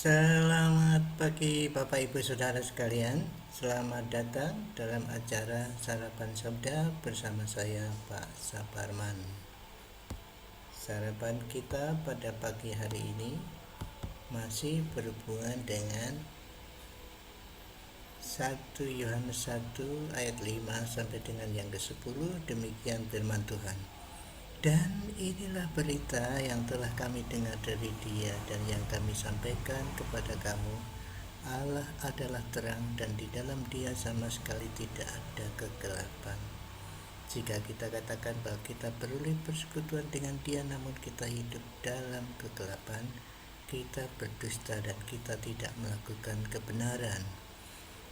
Selamat pagi Bapak Ibu Saudara sekalian. Selamat datang dalam acara Sarapan Sabda bersama saya Pak Saparman. Sarapan kita pada pagi hari ini masih berhubungan dengan 1 Yohanes 1 ayat 5 sampai dengan yang ke-10. Demikian firman Tuhan. Dan inilah berita yang telah kami dengar dari Dia dan yang kami sampaikan kepada kamu. Allah adalah terang dan di dalam Dia sama sekali tidak ada kegelapan. Jika kita katakan bahwa kita beroleh persekutuan dengan Dia namun kita hidup dalam kegelapan, kita berdusta dan kita tidak melakukan kebenaran.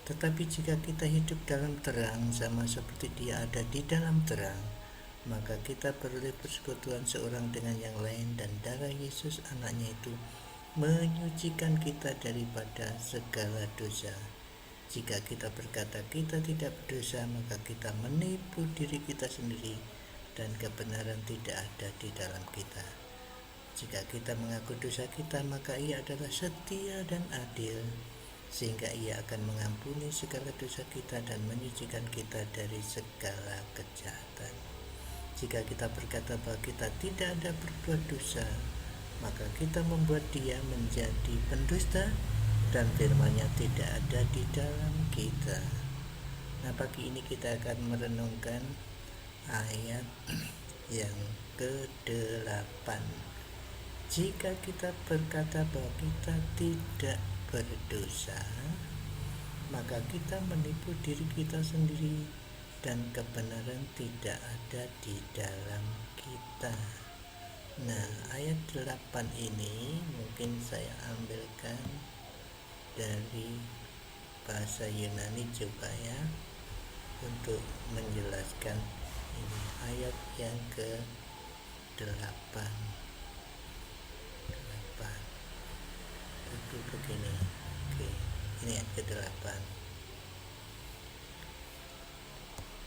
Tetapi jika kita hidup dalam terang sama seperti Dia ada di dalam terang, maka kita beroleh persekutuan seorang dengan yang lain dan darah Yesus anaknya itu menyucikan kita daripada segala dosa. Jika kita berkata kita tidak berdosa, maka kita menipu diri kita sendiri dan kebenaran tidak ada di dalam kita. Jika kita mengaku dosa kita, maka Ia adalah setia dan adil, sehingga Ia akan mengampuni segala dosa kita dan menyucikan kita dari segala kejahatan. Jika kita berkata bahwa kita tidak ada berbuat dosa, maka kita membuat Dia menjadi pendusta dan firman-Nya tidak ada di dalam kita. Nah, pagi ini kita akan merenungkan ayat yang ke-8. Jika kita berkata bahwa kita tidak berdosa, maka kita menipu diri kita sendiri dan kebenaran tidak ada di dalam kita. Nah, ayat 8 ini mungkin saya ambilkan dari bahasa Yunani juga ya, untuk menjelaskan ini ayat yang ke-8. Itu begini. Oke, ini yang ke-8.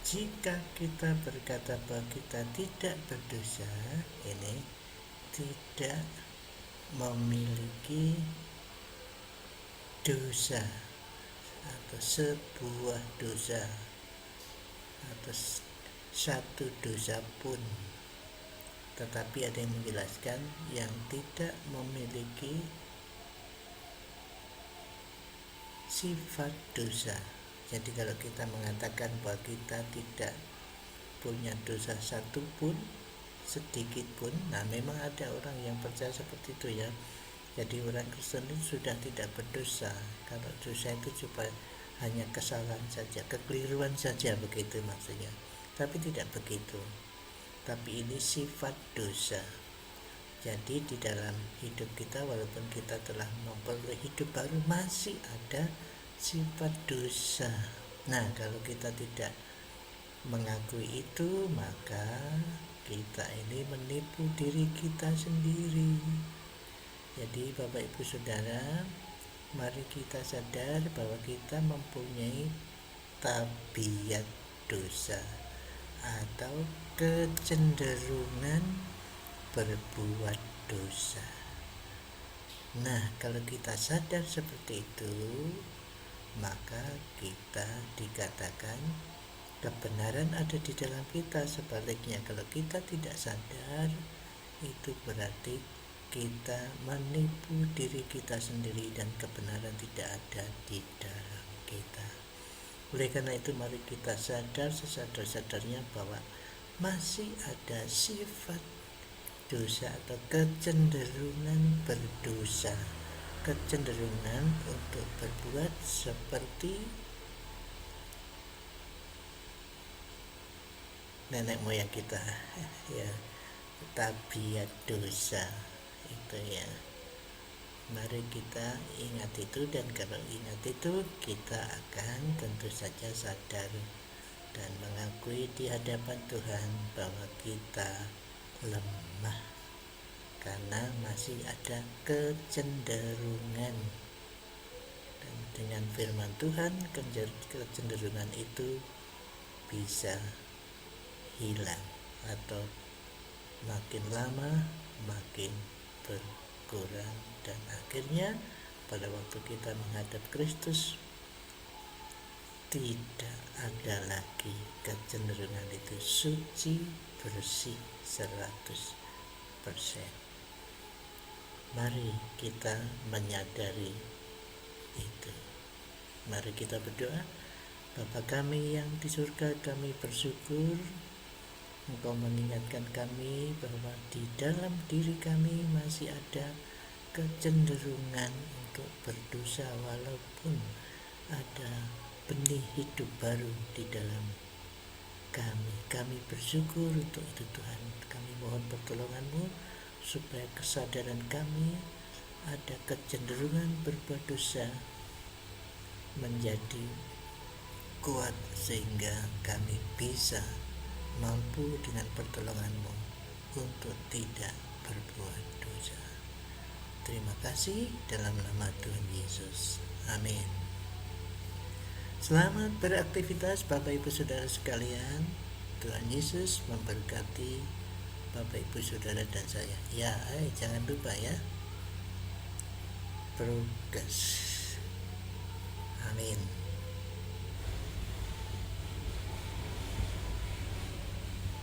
Jika kita berkata bahwa kita tidak berdosa, ini tidak memiliki dosa atau sebuah dosa atau satu dosa pun. Tetapi ada yang menjelaskan yang tidak memiliki sifat dosa. Jadi kalau kita mengatakan bahwa kita tidak punya dosa satu pun, sedikit pun, nah memang ada orang yang percaya seperti itu ya. Jadi orang Kristen itu sudah tidak berdosa. Kalau dosa itu cuma hanya kesalahan saja, kekeliruan saja, begitu maksudnya. Tapi tidak begitu. Tapi ini sifat dosa. Jadi di dalam hidup kita, walaupun kita telah memperoleh hidup baru, masih ada sifat dosa. Nah, kalau kita tidak mengakui itu, maka kita ini menipu diri kita sendiri. Jadi Bapak Ibu Saudara, mari kita sadar bahwa kita mempunyai tabiat dosa atau kecenderungan berbuat dosa. Nah, kalau kita sadar seperti itu, maka kita dikatakan kebenaran ada di dalam kita. Sebaliknya, kalau kita tidak sadar, itu berarti kita menipu diri kita sendiri dan kebenaran tidak ada di dalam kita. Oleh karena itu, mari kita sadar sesadar-sadarnya bahwa masih ada sifat dosa atau kecenderungan berdosa, kecenderungan untuk berbuat seperti nenek moyang kita ya, tabiat dosa itu ya. Mari kita ingat itu, dan kalau ingat itu kita akan tentu saja sadar dan mengakui di hadapan Tuhan bahwa kita lemah karena masih ada kecenderungan, dan dengan firman Tuhan kecenderungan itu bisa hilang atau makin lama makin berkurang, dan akhirnya pada waktu kita menghadap Kristus, tidak ada lagi kecenderungan itu suci, bersih 100%. Mari kita menyadari itu. Mari kita berdoa. Bapa kami yang di surga, kami bersyukur Engkau mengingatkan kami bahwa di dalam diri kami masih ada kecenderungan untuk berdosa walaupun ada benih hidup baru di dalam kami. Kami bersyukur untuk itu Tuhan. Kami mohon pertolongan-Mu supaya kesadaran kami ada kecenderungan berbuat dosa menjadi kuat sehingga kami bisa mampu dengan pertolongan-Mu untuk tidak berbuat dosa. Terima kasih dalam nama Tuhan Yesus. Amin. Selamat beraktivitas Bapak Ibu Saudara sekalian. Tuhan Yesus memberkati Bapak Ibu Saudara dan saya. Ya, jangan lupa ya. Progres. Amin.